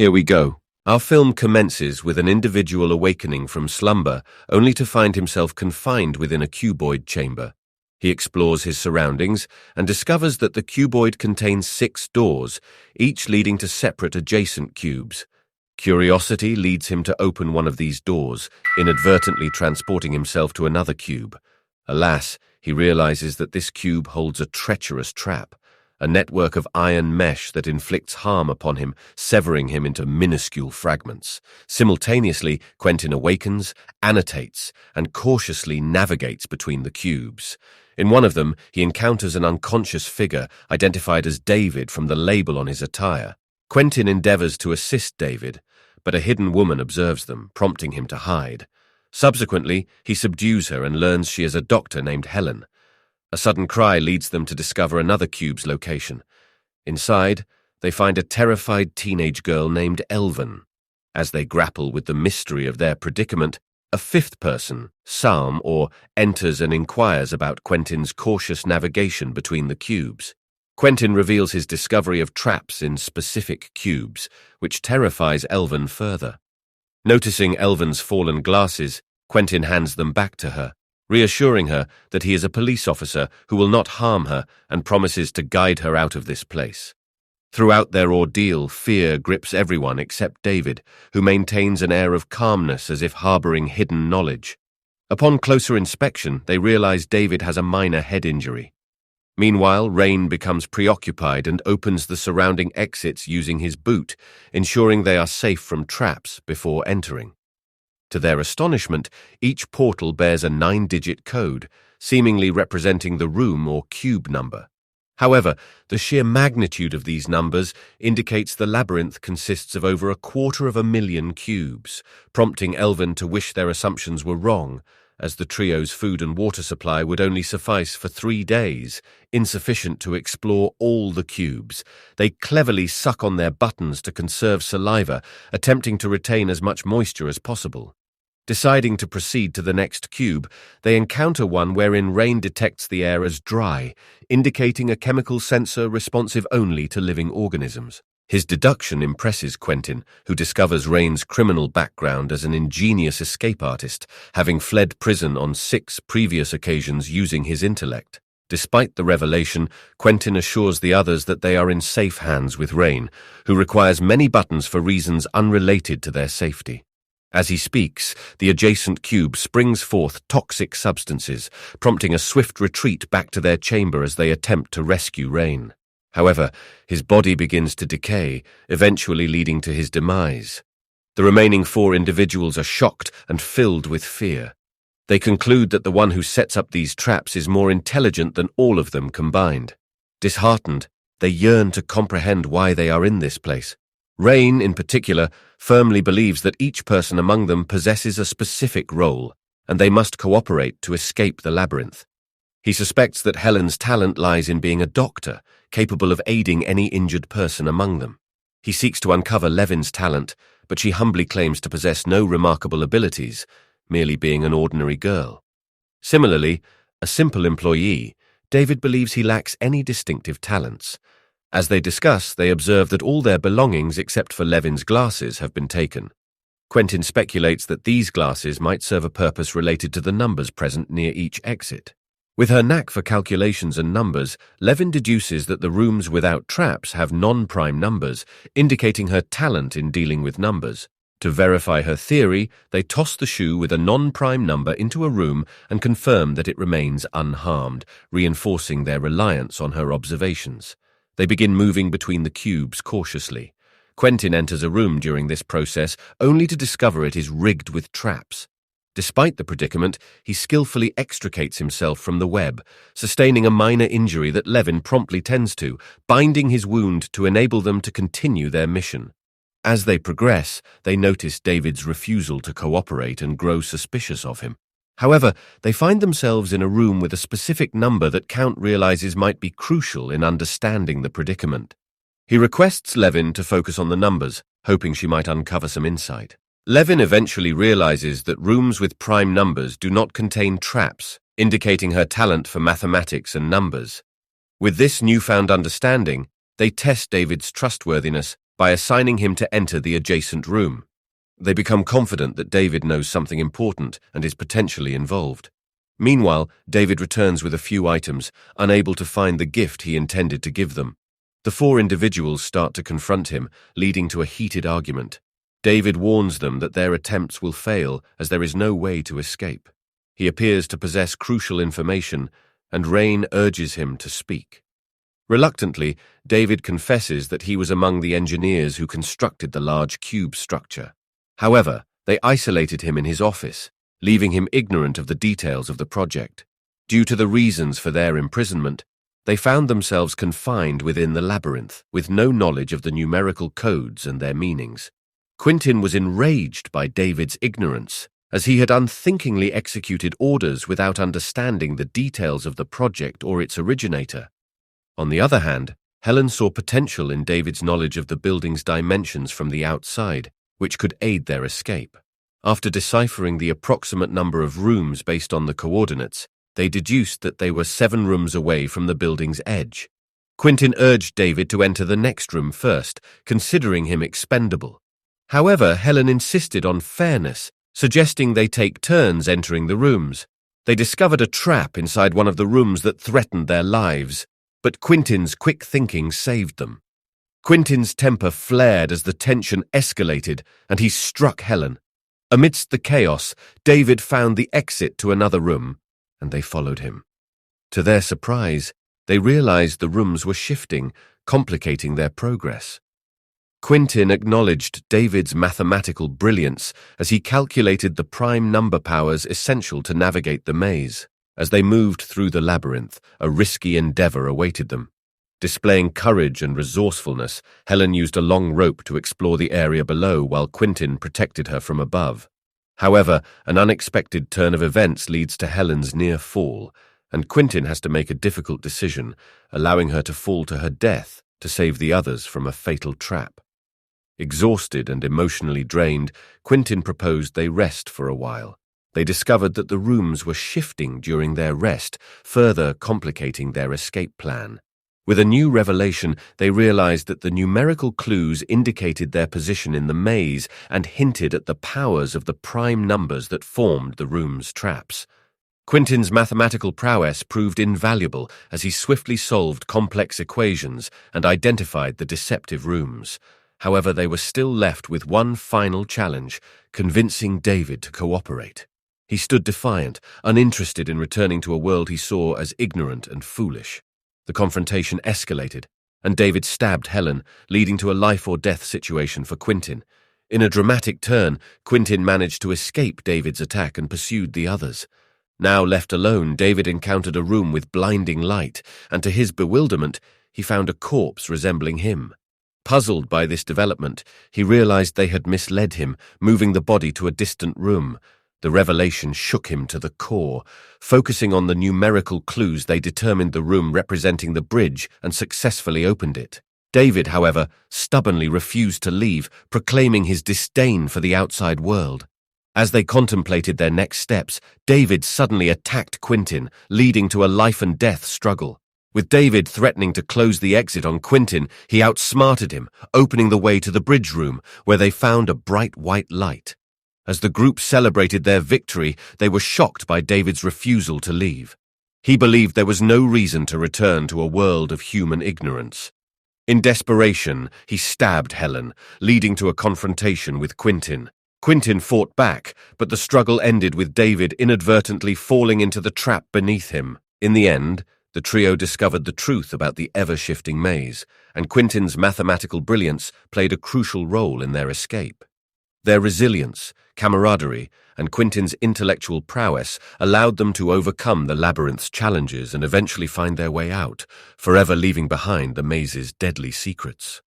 Here we go. Our film commences with an individual awakening from slumber, only to find himself confined within a cuboid chamber. He explores his surroundings and discovers that the cuboid contains 6 doors, each leading to separate adjacent cubes. Curiosity leads him to open one of these doors, inadvertently transporting himself to another cube. Alas, he realizes that this cube holds a treacherous trap, a network of iron mesh that inflicts harm upon him, severing him into minuscule fragments. Simultaneously, Quentin awakens, annotates, and cautiously navigates between the cubes. In one of them, he encounters an unconscious figure identified as David from the label on his attire. Quentin endeavors to assist David, but a hidden woman observes them, prompting him to hide. Subsequently, he subdues her and learns she is a doctor named Helen. A sudden cry leads them to discover another cube's location. Inside, they find a terrified teenage girl named Elvin. As they grapple with the mystery of their predicament, a 5th person, Psalm, enters and inquires about Quentin's cautious navigation between the cubes. Quentin reveals his discovery of traps in specific cubes, which terrifies Elvin further. Noticing Elvin's fallen glasses, Quentin hands them back to her, reassuring her that he is a police officer who will not harm her and promises to guide her out of this place. Throughout their ordeal, fear grips everyone except David, who maintains an air of calmness as if harboring hidden knowledge. Upon closer inspection, they realize David has a minor head injury. Meanwhile, Rain becomes preoccupied and opens the surrounding exits using his boot, ensuring they are safe from traps before entering. To their astonishment, each portal bears a 9-digit code, seemingly representing the room or cube number. However, the sheer magnitude of these numbers indicates the labyrinth consists of over 250,000 cubes, prompting Elvin to wish their assumptions were wrong, as the trio's food and water supply would only suffice for 3 days, insufficient to explore all the cubes. They cleverly suck on their buttons to conserve saliva, attempting to retain as much moisture as possible. Deciding to proceed to the next cube, they encounter one wherein Rain detects the air as dry, indicating a chemical sensor responsive only to living organisms. His deduction impresses Quentin, who discovers Rain's criminal background as an ingenious escape artist, having fled prison on 6 previous occasions using his intellect. Despite the revelation, Quentin assures the others that they are in safe hands with Rain, who requires many buttons for reasons unrelated to their safety. As he speaks, the adjacent cube springs forth toxic substances, prompting a swift retreat back to their chamber as they attempt to rescue Rain. However, his body begins to decay, eventually leading to his demise. The remaining 4 individuals are shocked and filled with fear. They conclude that the one who sets up these traps is more intelligent than all of them combined. Disheartened, they yearn to comprehend why they are in this place. Rain, in particular, firmly believes that each person among them possesses a specific role, and they must cooperate to escape the labyrinth. He suspects that Helen's talent lies in being a doctor, capable of aiding any injured person among them. He seeks to uncover Levin's talent, but she humbly claims to possess no remarkable abilities, merely being an ordinary girl. Similarly, a simple employee, David believes he lacks any distinctive talents. As they discuss, they observe that all their belongings except for Levin's glasses have been taken. Quentin speculates that these glasses might serve a purpose related to the numbers present near each exit. With her knack for calculations and numbers, Levin deduces that the rooms without traps have non-prime numbers, indicating her talent in dealing with numbers. To verify her theory, they toss the shoe with a non-prime number into a room and confirm that it remains unharmed, reinforcing their reliance on her observations. They begin moving between the cubes cautiously. Quentin enters a room during this process, only to discover it is rigged with traps. Despite the predicament, he skillfully extricates himself from the web, sustaining a minor injury that Levin promptly tends to, binding his wound to enable them to continue their mission. As they progress, they notice David's refusal to cooperate and grow suspicious of him. However, they find themselves in a room with a specific number that Count realizes might be crucial in understanding the predicament. He requests Levin to focus on the numbers, hoping she might uncover some insight. Levin eventually realizes that rooms with prime numbers do not contain traps, indicating her talent for mathematics and numbers. With this newfound understanding, they test David's trustworthiness by assigning him to enter the adjacent room. They become confident that David knows something important and is potentially involved. Meanwhile, David returns with a few items, unable to find the gift he intended to give them. The four individuals start to confront him, leading to a heated argument. David warns them that their attempts will fail as there is no way to escape. He appears to possess crucial information, and Rain urges him to speak. Reluctantly, David confesses that he was among the engineers who constructed the large cube structure. However, they isolated him in his office, leaving him ignorant of the details of the project. Due to the reasons for their imprisonment, they found themselves confined within the labyrinth, with no knowledge of the numerical codes and their meanings. Quentin was enraged by David's ignorance, as he had unthinkingly executed orders without understanding the details of the project or its originator. On the other hand, Helen saw potential in David's knowledge of the building's dimensions from the outside, which could aid their escape. After deciphering the approximate number of rooms based on the coordinates, they deduced that they were 7 rooms away from the building's edge. Quentin urged David to enter the next room first, considering him expendable. However, Helen insisted on fairness, suggesting they take turns entering the rooms. They discovered a trap inside one of the rooms that threatened their lives, but Quentin's quick thinking saved them. Quentin's temper flared as the tension escalated, and he struck Helen. Amidst the chaos, David found the exit to another room, and they followed him. To their surprise, they realized the rooms were shifting, complicating their progress. Quentin acknowledged David's mathematical brilliance as he calculated the prime number powers essential to navigate the maze. As they moved through the labyrinth, a risky endeavor awaited them. Displaying courage and resourcefulness, Helen used a long rope to explore the area below while Quentin protected her from above. However, an unexpected turn of events leads to Helen's near fall, and Quentin has to make a difficult decision, allowing her to fall to her death to save the others from a fatal trap. Exhausted and emotionally drained, Quentin proposed they rest for a while. They discovered that the rooms were shifting during their rest, further complicating their escape plan. With a new revelation, they realized that the numerical clues indicated their position in the maze and hinted at the powers of the prime numbers that formed the room's traps. Quentin's mathematical prowess proved invaluable as he swiftly solved complex equations and identified the deceptive rooms. However, they were still left with one final challenge: convincing David to cooperate. He stood defiant, uninterested in returning to a world he saw as ignorant and foolish. The confrontation escalated, and David stabbed Helen, leading to a life-or-death situation for Quentin. In a dramatic turn, Quentin managed to escape David's attack and pursued the others. Now left alone, David encountered a room with blinding light, and to his bewilderment, he found a corpse resembling him. Puzzled by this development, he realized they had misled him, moving the body to a distant room. The revelation shook him to the core. Focusing on the numerical clues, they determined the room representing the bridge and successfully opened it. David, however, stubbornly refused to leave, proclaiming his disdain for the outside world. As they contemplated their next steps, David suddenly attacked Quentin, leading to a life-and-death struggle. With David threatening to close the exit on Quentin, he outsmarted him, opening the way to the bridge room, where they found a bright white light. As the group celebrated their victory, they were shocked by David's refusal to leave. He believed there was no reason to return to a world of human ignorance. In desperation, he stabbed Helen, leading to a confrontation with Quentin. Quentin fought back, but the struggle ended with David inadvertently falling into the trap beneath him. In the end, the trio discovered the truth about the ever-shifting maze, and Quentin's mathematical brilliance played a crucial role in their escape. Their resilience, camaraderie, and Quentin's intellectual prowess allowed them to overcome the labyrinth's challenges and eventually find their way out, forever leaving behind the maze's deadly secrets.